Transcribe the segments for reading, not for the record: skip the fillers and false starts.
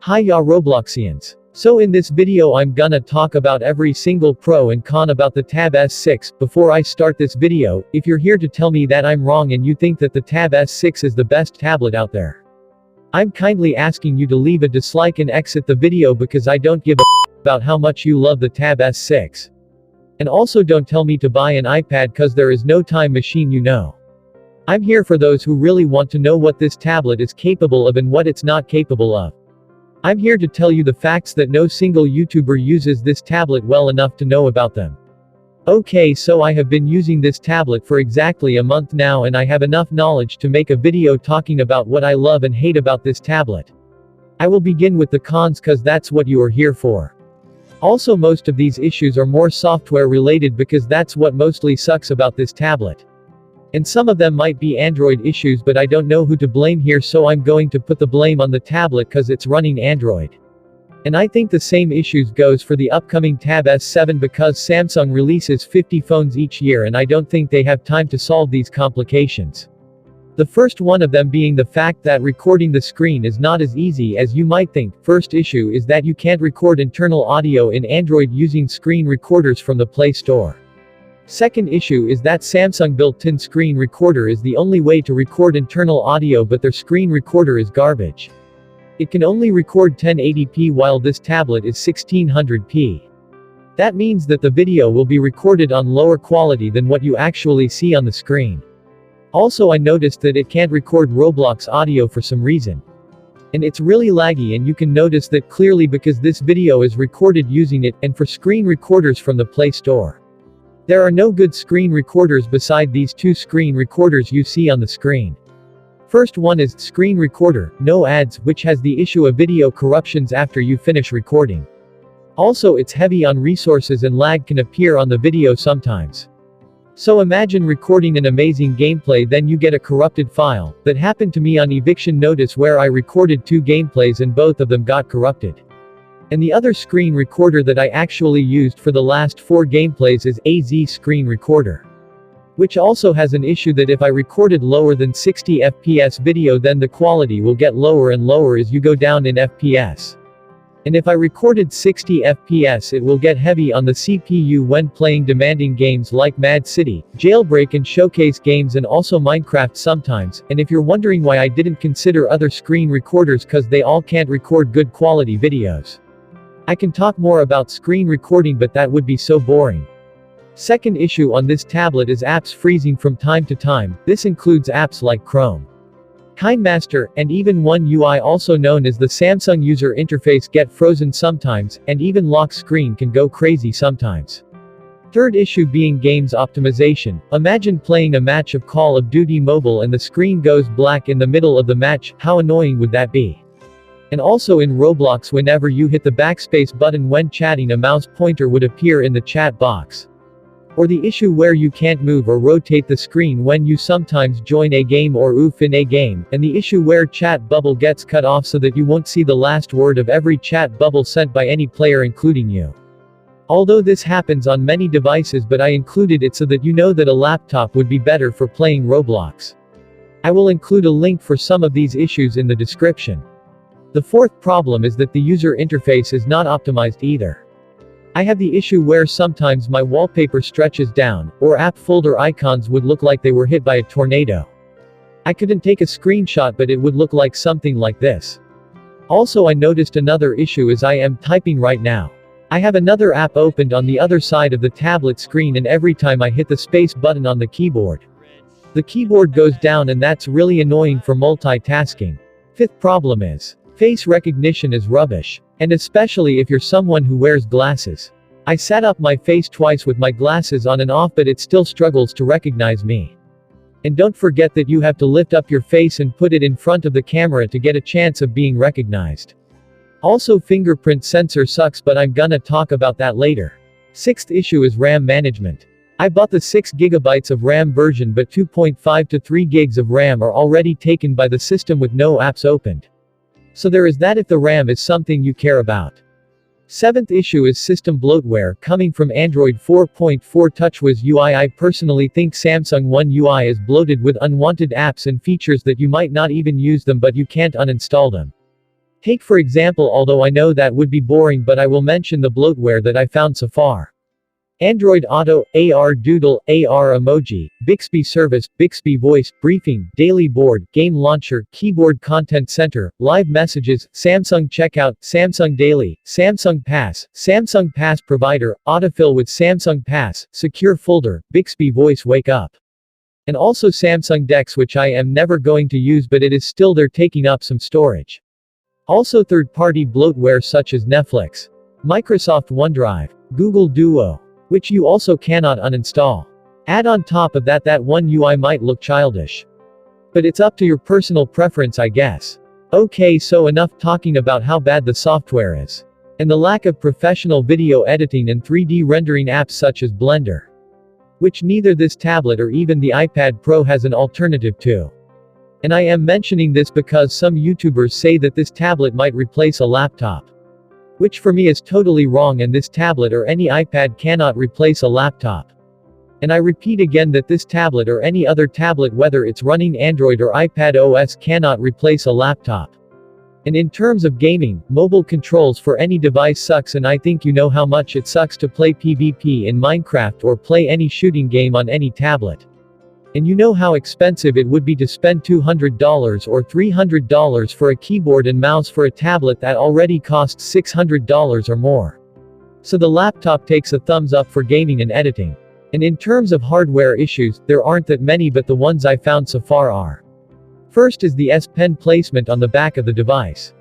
Hi ya Robloxians. So in this video I'm gonna talk about every single pro and con about the Tab S6. Before I start this video, if you're here to tell me that I'm wrong and you think that the Tab S6 is the best tablet out there, I'm kindly asking you to leave a dislike and exit the video because I don't give a about how much you love the Tab S6. And also don't tell me to buy an iPad cause there is no time machine, you know. I'm here for those who really want to know what this tablet is capable of and what it's not capable of. I'm here to tell you the facts that no single YouTuber uses this tablet well enough to know about them. Okay, so I have been using this tablet for exactly a month now and I have enough knowledge to make a video talking about what I love and hate about this tablet. I will begin with the cons cause that's what you are here for. Also, most of these issues are more software related because that's what mostly sucks about this tablet. And some of them might be Android issues, but I don't know who to blame here, so I'm going to put the blame on the tablet cause it's running Android. And I think the same issues goes for the upcoming Tab S7 because Samsung releases 50 phones each year and I don't think they have time to solve these complications. The first one of them being the fact that recording the screen is not as easy as you might think. First issue is that you can't record internal audio in Android using screen recorders from the Play Store. Second issue is that Samsung built-in screen recorder is the only way to record internal audio, but their screen recorder is garbage. It can only record 1080p while this tablet is 1600p. That means that the video will be recorded on lower quality than what you actually see on the screen. Also, I noticed that it can't record Roblox audio for some reason. And it's really laggy, and you can notice that clearly because this video is recorded using it, and for screen recorders from the Play Store. There are no good screen recorders beside these two screen recorders you see on the screen. First one is Screen Recorder, no ads, which has the issue of video corruptions after you finish recording. Also, it's heavy on resources and lag can appear on the video sometimes. So imagine recording an amazing gameplay, then you get a corrupted file. That happened to me on Eviction Notice where I recorded 2 gameplays and both of them got corrupted. And the other screen recorder that I actually used for the last 4 gameplays is AZ Screen Recorder, which also has an issue that if I recorded lower than 60 FPS video, then the quality will get lower and lower as you go down in FPS. And if I recorded 60 FPS, it will get heavy on the CPU when playing demanding games like Mad City, Jailbreak and Showcase games, and also Minecraft sometimes. And if you're wondering why I didn't consider other screen recorders, cause they all can't record good quality videos. I can talk more about screen recording, but that would be so boring. Second issue on this tablet is apps freezing from time to time. This includes apps like Chrome, KineMaster, and even One UI, also known as the Samsung user interface, get frozen sometimes, and even lock screen can go crazy sometimes. Third issue being games optimization. Imagine playing a match of Call of Duty Mobile and the screen goes black in the middle of the match. How annoying would that be? And also in Roblox, whenever you hit the backspace button when chatting, a mouse pointer would appear in the chat box. Or the issue where you can't move or rotate the screen when you sometimes join a game or oof in a game, and the issue where chat bubble gets cut off so that you won't see the last word of every chat bubble sent by any player including you. Although this happens on many devices, but I included it so that you know that a laptop would be better for playing Roblox. I will include a link for some of these issues in the description. The fourth problem is that the user interface is not optimized either. I have the issue where sometimes my wallpaper stretches down, or app folder icons would look like they were hit by a tornado. I couldn't take a screenshot, but it would look like something like this. Also, I noticed another issue as I am typing right now. I have another app opened on the other side of the tablet screen, and every time I hit the space button on the keyboard, the keyboard goes down, and that's really annoying for multitasking. Fifth problem is face recognition is rubbish. And especially if you're someone who wears glasses. I sat up my face twice with my glasses on and off, but it still struggles to recognize me. And don't forget that you have to lift up your face and put it in front of the camera to get a chance of being recognized. Also, fingerprint sensor sucks, but I'm gonna talk about that later. Sixth issue is RAM management. I bought the 6 GB of RAM version, but 2.5 to 3 gigs of RAM are already taken by the system with no apps opened. So there is that if the RAM is something you care about. Seventh issue is system bloatware coming from Android 4.4 TouchWiz UI. I personally think Samsung One UI is bloated with unwanted apps and features that you might not even use them, but you can't uninstall them. Take for example, although I know that would be boring, but I will mention the bloatware that I found so far. Android Auto, AR Doodle, AR Emoji, Bixby Service, Bixby Voice, Briefing, Daily Board, Game Launcher, Keyboard Content Center, Live Messages, Samsung Checkout, Samsung Daily, Samsung Pass Provider, Autofill with Samsung Pass, Secure Folder, Bixby Voice Wake Up. And also Samsung Dex, which I am never going to use, but it is still there taking up some storage. Also third-party bloatware such as Netflix, Microsoft OneDrive, Google Duo, which you also cannot uninstall. Add on top of that one UI might look childish. But it's up to your personal preference, I guess. Okay, so enough talking about how bad the software is. And the lack of professional video editing and 3D rendering apps such as Blender, which neither this tablet or even the iPad Pro has an alternative to. And I am mentioning this because some YouTubers say that this tablet might replace a laptop, which for me is totally wrong, and this tablet or any iPad cannot replace a laptop. And I repeat again that this tablet or any other tablet, whether it's running Android or iPad OS, cannot replace a laptop. And in terms of gaming, mobile controls for any device sucks, and I think you know how much it sucks to play PvP in Minecraft or play any shooting game on any tablet. And you know how expensive it would be to spend $200 or $300 for a keyboard and mouse for a tablet that already costs $600 or more. So the laptop takes a thumbs up for gaming and editing. And in terms of hardware issues, there aren't that many, but the ones I found so far are. First is the S Pen placement on the back of the device.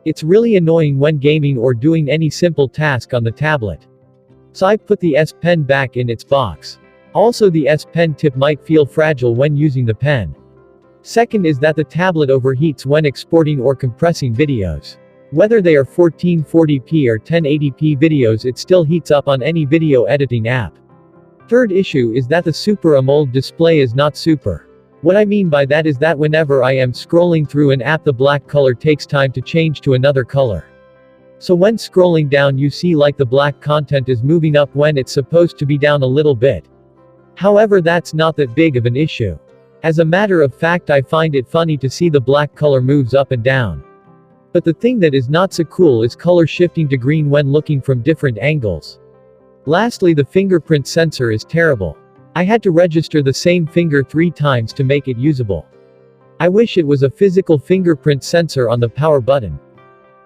It's really annoying when gaming or doing any simple task on the tablet. So I put the S Pen back in its box. Also, the S Pen tip might feel fragile when using the pen. Second is that the tablet overheats when exporting or compressing videos. Whether they are 1440p or 1080p videos, it still heats up on any video editing app. Third issue is that the Super AMOLED display is not super. What I mean by that is that whenever I am scrolling through an app, the black color takes time to change to another color. So when scrolling down, you see like the black content is moving up when it's supposed to be down a little bit. However, that's not that big of an issue. As a matter of fact, I find it funny to see the black color moves up and down. But the thing that is not so cool is color shifting to green when looking from different angles. Lastly, the fingerprint sensor is terrible. I had to register the same finger 3 times to make it usable. I wish it was a physical fingerprint sensor on the power button.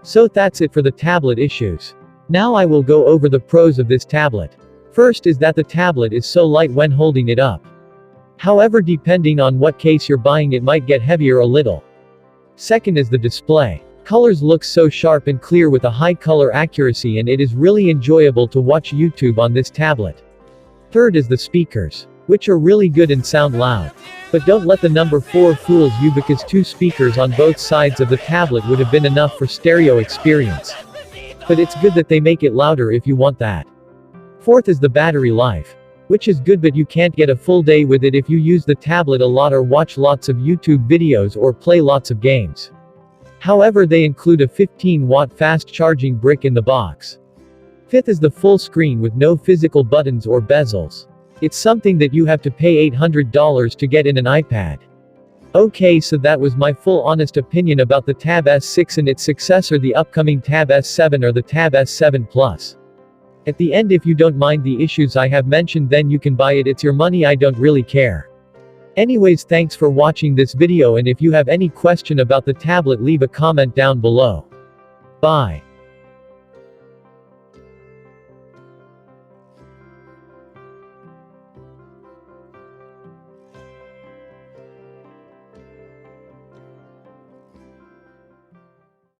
So that's it for the tablet issues. Now I will go over the pros of this tablet. First is that the tablet is so light when holding it up. However, depending on what case you're buying, it might get heavier a little. Second is the display. Colors look so sharp and clear with a high color accuracy, and it is really enjoyable to watch YouTube on this tablet. Third is the speakers, which are really good and sound loud. But don't let the number 4 fools you, because 2 speakers on both sides of the tablet would have been enough for stereo experience. But it's good that they make it louder if you want that. Fourth is the battery life, which is good, but you can't get a full day with it if you use the tablet a lot or watch lots of YouTube videos or play lots of games. However, they include a 15-watt fast charging brick in the box. Fifth is the full screen with no physical buttons or bezels. It's something that you have to pay $800 to get in an iPad. Okay, so that was my full honest opinion about the Tab S6 and its successor, the upcoming Tab S7 or the Tab S7 Plus. At the end, if you don't mind the issues I have mentioned, then you can buy it. It's your money, I don't really care. Anyways, thanks for watching this video, and if you have any question about the tablet, leave a comment down below. Bye.